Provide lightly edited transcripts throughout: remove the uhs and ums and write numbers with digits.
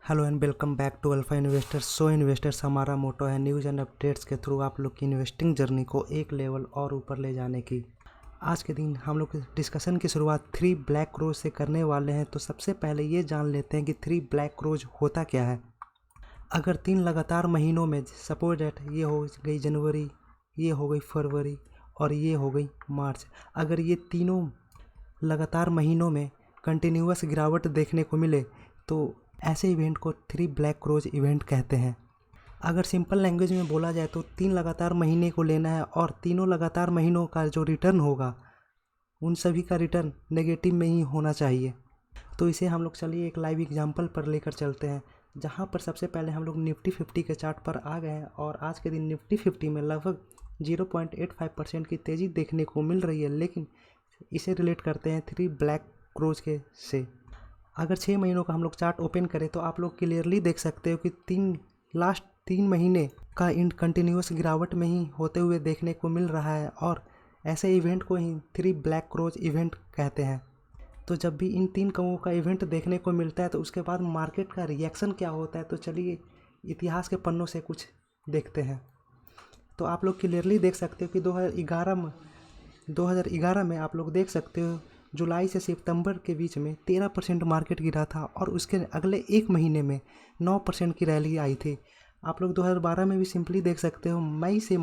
Hello and welcome back to alpha investors. So investors हमारा motto है news and updates के through आप लोग की इन्वेस्टिंग जर्नी को एक लेवल और ऊपर ले जाने की। आज के दिन हम लोग डिस्कशन की शुरुआत 3 ब्लैक रोज से करने वाले हैं। तो सबसे पहले ये जान लेते हैं कि 3 ब्लैक रोज होता क्या है। अगर 3 लगातार महीनों में सपोज डेट ये हो गई जनवरी, ये हो गई फरवरी और ये हो गई मार्च, अगर ये तीनों लगातार महीनों में कंटिन्यूअस गिरावट देखने को मिले तो ऐसे इवेंट को 3 ब्लैक रोज इवेंट कहते हैं। अगर सिंपल लैंग्वेज में बोला जाए तो 3 लगातार महीने को लेना है और तीनों लगातार महीनों का जो रिटर्न होगा उन सभी का रिटर्न नेगेटिव में ही होना चाहिए। तो इसे हम लोग चलिए एक लाइव एग्जांपल पर लेकर चलते हैं, जहां पर सबसे पहले हम लोग निफ्टी 50 के चार्ट पर आ गए हैं और आज के दिन निफ्टी 50 में लगभग 0.85% की तेज़ी देखने को मिल रही है। लेकिन इसे रिलेट करते हैं 3 ब्लैक रोज के से। अगर 6 महीनों का हम लोग चार्ट ओपन करें तो आप लोग क्लियरली देख सकते हो कि लास्ट 3 महीने का इन कंटिन्यूस गिरावट में ही होते हुए देखने को मिल रहा है और ऐसे इवेंट को ही 3 ब्लैक रोज इवेंट कहते हैं। तो जब भी इन 3 कवों का इवेंट देखने को मिलता है तो उसके बाद मार्केट का रिएक्शन क्या होता है, तो चलिए इतिहास के पन्नों से कुछ देखते हैं। तो आप लोग क्लियरली देख सकते हो कि 2011 में आप लोग देख सकते हो जुलाई से सितंबर के बीच में 13% मार्केट गिरा था और उसके अगले एक महीने में 9% की रैली आई थी। आप लोग 2012 में भी सिंपली देख सकते हो मार्च से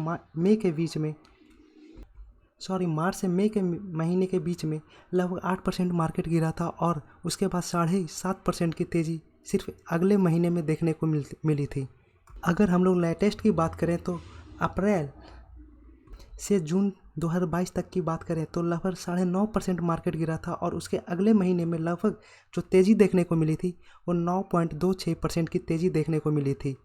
मई के महीने के बीच में लगभग 8% मार्केट गिरा था और उसके बाद 7.5% की तेज़ी सिर्फ अगले महीने में देखने को मिली थी। अगर हम लोग लेटेस्ट की बात करें तो अप्रैल से जून 2022 तक की बात करें तो लगभग 9.5% मार्केट गिरा था और उसके अगले महीने में लगभग जो तेज़ी देखने को मिली थी वो 9.26% की तेज़ी देखने को मिली थी।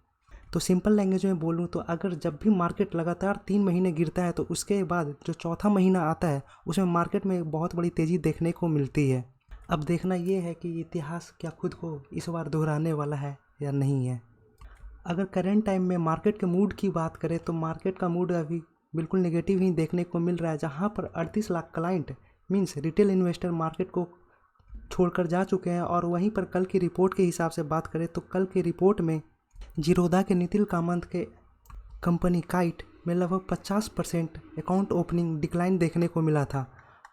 तो सिंपल लैंग्वेज में बोलूँ तो अगर जब भी मार्केट लगातार 3 महीने गिरता है तो उसके बाद जो चौथा महीना आता है उसमें मार्केट में बहुत बड़ी तेज़ी देखने को मिलती है। अब देखना ये है कि इतिहास क्या खुद को इस बार दोहराने वाला है या नहीं है। अगर करेंट टाइम में मार्केट के मूड की बात करें तो मार्केट का मूड अभी बिल्कुल नेगेटिव ही देखने को मिल रहा है, जहां पर 38 lakh client means retail investor market को छोड़कर जा चुके हैं। और वहीं पर कल की रिपोर्ट के हिसाब से बात करें तो कल की रिपोर्ट में जीरोधा के नितिन कामत के कंपनी काइट में लगभग 50% अकाउंट ओपनिंग डिक्लाइन देखने को मिला था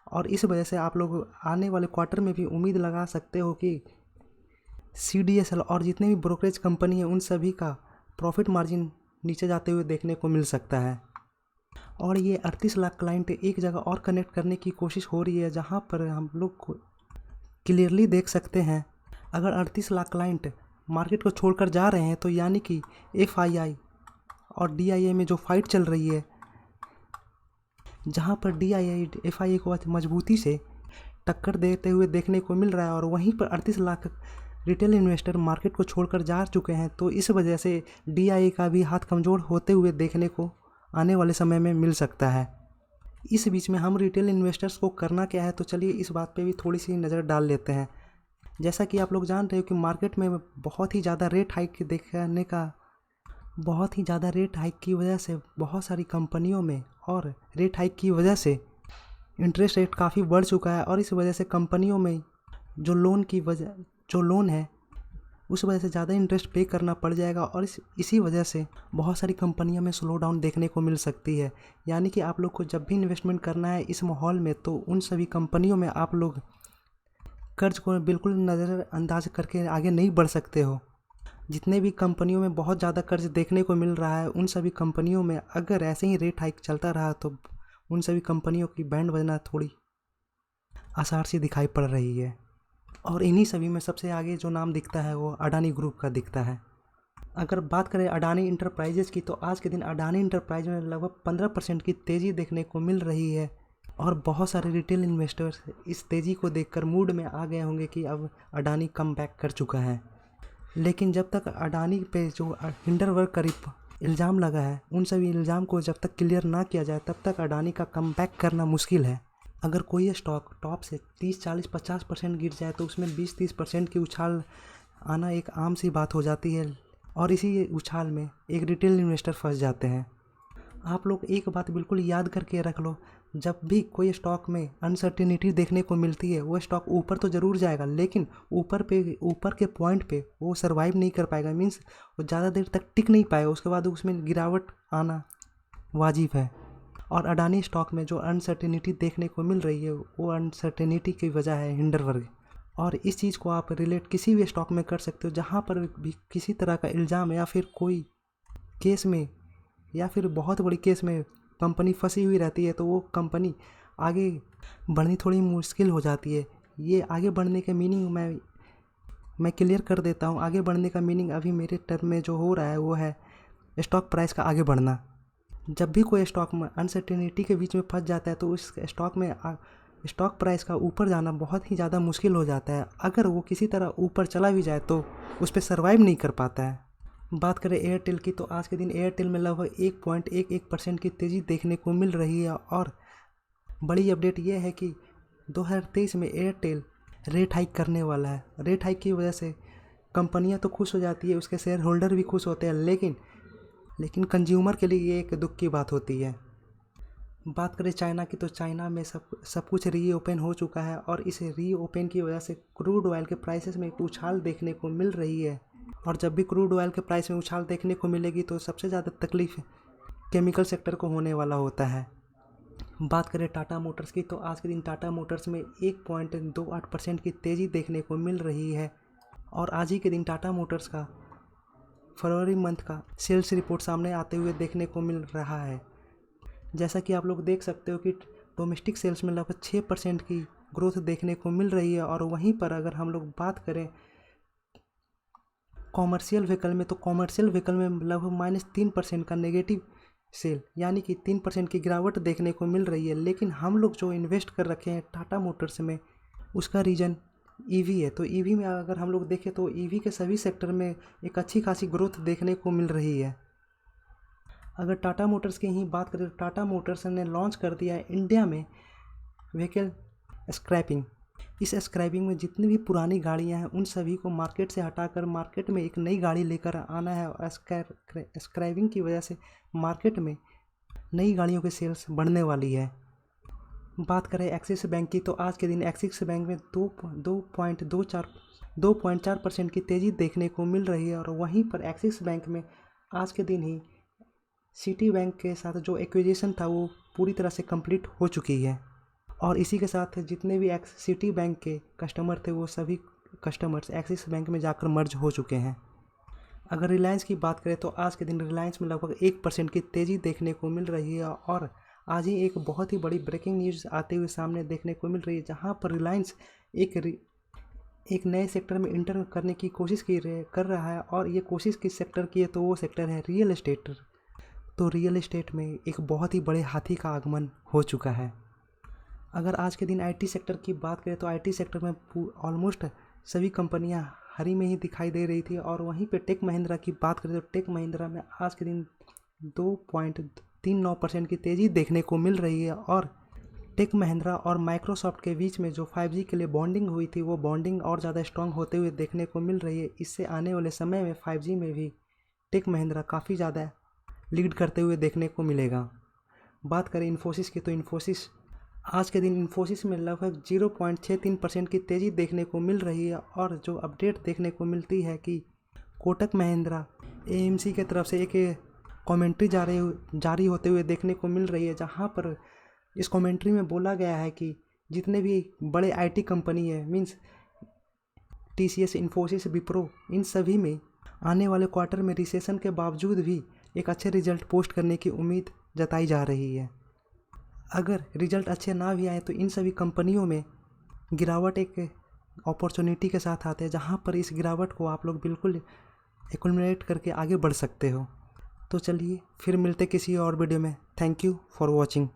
और इस वजह से आप लोग आने वाले क्वार्टर में भी उम्मीद लगा सकते हो कि CDSL और जितने भी ब्रोकरेज कंपनी है उन सभी का प्रॉफिट मार्जिन नीचे जाते हुए देखने को मिल सकता है। और ये 38 लाख क्लाइंट एक जगह और कनेक्ट करने की कोशिश हो रही है, जहां पर हम लोग को क्लियरली देख सकते हैं अगर 38 लाख क्लाइंट मार्केट को छोड़कर जा रहे हैं तो यानी कि FII और DII में जो फाइट चल रही है, जहां पर DII FII को मजबूती से टक्कर देते हुए देखने को मिल रहा है और वहीं पर 38 लाख रिटेल इन्वेस्टर मार्केट को छोड़कर जा चुके हैं। तो इस वजह से DII का भी हाथ कमज़ोर होते हुए देखने को आने वाले समय में मिल सकता है। इस बीच में हम रिटेल इन्वेस्टर्स को करना क्या है, तो चलिए इस बात पे भी थोड़ी सी नज़र डाल लेते हैं। जैसा कि आप लोग जान रहे हो कि मार्केट में बहुत ही ज़्यादा रेट हाइक की वजह से बहुत सारी कंपनियों में और रेट हाइक की वजह से इंटरेस्ट रेट काफ़ी बढ़ चुका है और इस वजह से कंपनियों में जो लोन है उस वजह से ज़्यादा इंटरेस्ट पे करना पड़ जाएगा और इसी वजह से बहुत सारी कंपनियों में स्लो डाउन देखने को मिल सकती है। यानी कि आप लोग को जब भी इन्वेस्टमेंट करना है इस माहौल में तो उन सभी कंपनियों में आप लोग कर्ज को बिल्कुल नज़रअंदाज करके आगे नहीं बढ़ सकते हो। जितने भी कंपनियों में बहुत ज़्यादा कर्ज देखने को मिल रहा है उन सभी कंपनियों में अगर ऐसे ही रेट हाइक चलता रहा तो उन सभी कंपनियों की बैंड बजना थोड़ी आसार सी दिखाई पड़ रही है। और इन्हीं सभी में सबसे आगे जो नाम दिखता है वो अडानी ग्रुप का दिखता है। अगर बात करें अडानी इंटरप्राइजेज़ की तो आज के दिन अडानी इंटरप्राइज में लगभग 15% की तेज़ी देखने को मिल रही है और बहुत सारे रिटेल इन्वेस्टर्स इस तेज़ी को देखकर मूड में आ गए होंगे कि अब अडानी कम बैक कर चुका है। लेकिन जब तक अडानी पे जो हिंडरवर्क का इल्ज़ाम लगा है उन सभी इल्ज़ाम को जब तक क्लियर ना किया जाए तब तक अडानी का कम बैक करना मुश्किल है। अगर कोई स्टॉक टॉप से 30, 40, 50% गिर जाए तो उसमें 20-30% की उछाल आना एक आम सी बात हो जाती है और इसी उछाल में एक रिटेल इन्वेस्टर फंस जाते हैं। आप लोग एक बात बिल्कुल याद करके रख लो, जब भी कोई स्टॉक में अनसर्टेनिटी देखने को मिलती है वो स्टॉक ऊपर तो ज़रूर जाएगा, लेकिन ऊपर के पॉइंट पे वो सर्वाइव नहीं कर पाएगा। मीन्स वो ज़्यादा देर तक टिक नहीं पाएगा, उसके बाद उसमें गिरावट आना वाजिब है। और अडानी स्टॉक में जो अनसर्टेनिटी देखने को मिल रही है वो अनसर्टेनिटी की वजह है हिंडरबर्ग। और इस चीज़ को आप रिलेट किसी भी स्टॉक में कर सकते हो जहाँ पर भी किसी तरह का इल्ज़ाम या फिर कोई केस में या फिर बहुत बड़ी केस में कंपनी फंसी हुई रहती है, तो वो कंपनी आगे बढ़नी थोड़ी मुश्किल हो जाती है। ये आगे बढ़ने के मीनिंग मैं क्लियर कर देता हूँ। आगे बढ़ने का मीनिंग अभी मेरे टर्म में जो हो रहा है वो है स्टॉक प्राइस का आगे बढ़ना। जब भी कोई स्टॉक में अनसर्टेनिटी के बीच में फंस जाता है तो उस स्टॉक में स्टॉक प्राइस का ऊपर जाना बहुत ही ज़्यादा मुश्किल हो जाता है। अगर वो किसी तरह ऊपर चला भी जाए तो उस पर सर्वाइव नहीं कर पाता है। बात करें एयरटेल की, तो आज के दिन एयरटेल में लगभग 1.11% की तेज़ी देखने को मिल रही है। और बड़ी अपडेट ये है कि 2023 में एयरटेल रेट हाइक करने वाला है। रेट हाइक की वजह से कंपनियां तो खुश हो जाती है, उसके शेयर होल्डर भी खुश होते हैं, लेकिन कंज्यूमर के लिए ये एक दुख की बात होती है। बात करें चाइना की, तो चाइना में सब कुछ रीओपन हो चुका है और इस रीओपन की वजह से क्रूड ऑयल के प्राइसेस में एक उछाल देखने को मिल रही है। और जब भी क्रूड ऑयल के प्राइस में उछाल देखने को मिलेगी तो सबसे ज़्यादा तकलीफ केमिकल सेक्टर को होने वाला होता है। बात करें टाटा मोटर्स की, तो आज के दिन टाटा मोटर्स में 1.28% की तेज़ी देखने को मिल रही है। और आज ही के दिन टाटा मोटर्स का फरवरी मंथ का सेल्स रिपोर्ट सामने आते हुए देखने को मिल रहा है। जैसा कि आप लोग देख सकते हो कि डोमेस्टिक सेल्स में लगभग 6% की ग्रोथ देखने को मिल रही है। और वहीं पर अगर हम लोग बात करें कॉमर्शियल व्हीकल में, तो कॉमर्शियल व्हीकल में लगभग -3% का नेगेटिव सेल, यानी कि 3% की गिरावट देखने को मिल रही है। लेकिन हम लोग जो इन्वेस्ट कर रखे हैं टाटा मोटर्स में, उसका रीज़न ईवी है। तो ईवी में अगर हम लोग देखें तो ईवी के सभी सेक्टर में एक अच्छी खासी ग्रोथ देखने को मिल रही है। अगर टाटा मोटर्स की ही बात करें तो टाटा मोटर्स ने लॉन्च कर दिया है इंडिया में व्हीकल स्क्रैपिंग। इस स्क्रैपिंग में जितनी भी पुरानी गाड़ियां हैं उन सभी को मार्केट से हटाकर मार्केट में एक नई गाड़ी लेकर आना है। और स्क्रैपिंग की वजह से मार्केट में नई गाड़ियों की सेल्स बढ़ने वाली है। बात करें एक्सिस बैंक की, तो आज के दिन एक्सिस बैंक में 2.4% की तेज़ी देखने को मिल रही है। और वहीं पर एक्सिस बैंक में आज के दिन ही सिटी बैंक के साथ जो एक्विजिशन था वो पूरी तरह से कंप्लीट हो चुकी है। और इसी के साथ जितने भी सिटी बैंक के कस्टमर थे वो सभी कस्टमर्स एक्सिस बैंक में जाकर मर्ज हो चुके हैं। अगर रिलायंस की बात करें तो आज के दिन रिलायंस में लगभग 1% की तेज़ी देखने को मिल रही है। और आज ही एक बहुत ही बड़ी ब्रेकिंग न्यूज़ आते हुए सामने देखने को मिल रही है, जहां पर रिलायंस एक नए सेक्टर में इंटर करने की कोशिश कर रहा है। और ये कोशिश किस सेक्टर की है, तो वो सेक्टर है रियल एस्टेट। तो रियल एस्टेट में एक बहुत ही बड़े हाथी का आगमन हो चुका है। अगर आज के दिन आईटी सेक्टर की बात करें तो आईटी सेक्टर में ऑलमोस्ट सभी कंपनियां हरी में ही दिखाई दे रही थी। और वहीं पे टेक महिंद्रा की बात करें तो टेक महिंद्रा में आज के दिन 2.39% की तेज़ी देखने को मिल रही है। और टेक महिंद्रा और माइक्रोसॉफ्ट के बीच में जो 5G के लिए बॉन्डिंग हुई थी वो बॉन्डिंग और ज़्यादा स्ट्रांग होते हुए देखने को मिल रही है। इससे आने वाले समय में 5G में भी टेक महिंद्रा काफ़ी ज़्यादा लीड करते हुए देखने को मिलेगा। बात करें इन्फोसिस की, तो इन्फोसिस आज के दिन इन्फोसिस में लगभग 0.63% की तेज़ी देखने को मिल रही है। और जो अपडेट देखने को मिलती है कि कोटक महिंद्रा एएमसी के तरफ से एक कमेंट्री जारी होते हुए देखने को मिल रही है, जहां पर इस कमेंट्री में बोला गया है कि जितने भी बड़े आईटी कंपनी है, मींस टीसीएस, इन्फोसिस, विप्रो, इन सभी में आने वाले क्वार्टर में रिसेशन के बावजूद भी एक अच्छे रिजल्ट पोस्ट करने की उम्मीद जताई जा रही है। अगर रिजल्ट अच्छे ना भी आए तो इन सभी कंपनियों में गिरावट एक अपॉर्चुनिटी के साथ आते हैं, जहां पर इस गिरावट को आप लोग बिल्कुल एक्युमुलेट करके आगे बढ़ सकते हो। तो चलिए फिर मिलते किसी और वीडियो में। Thank you for watching.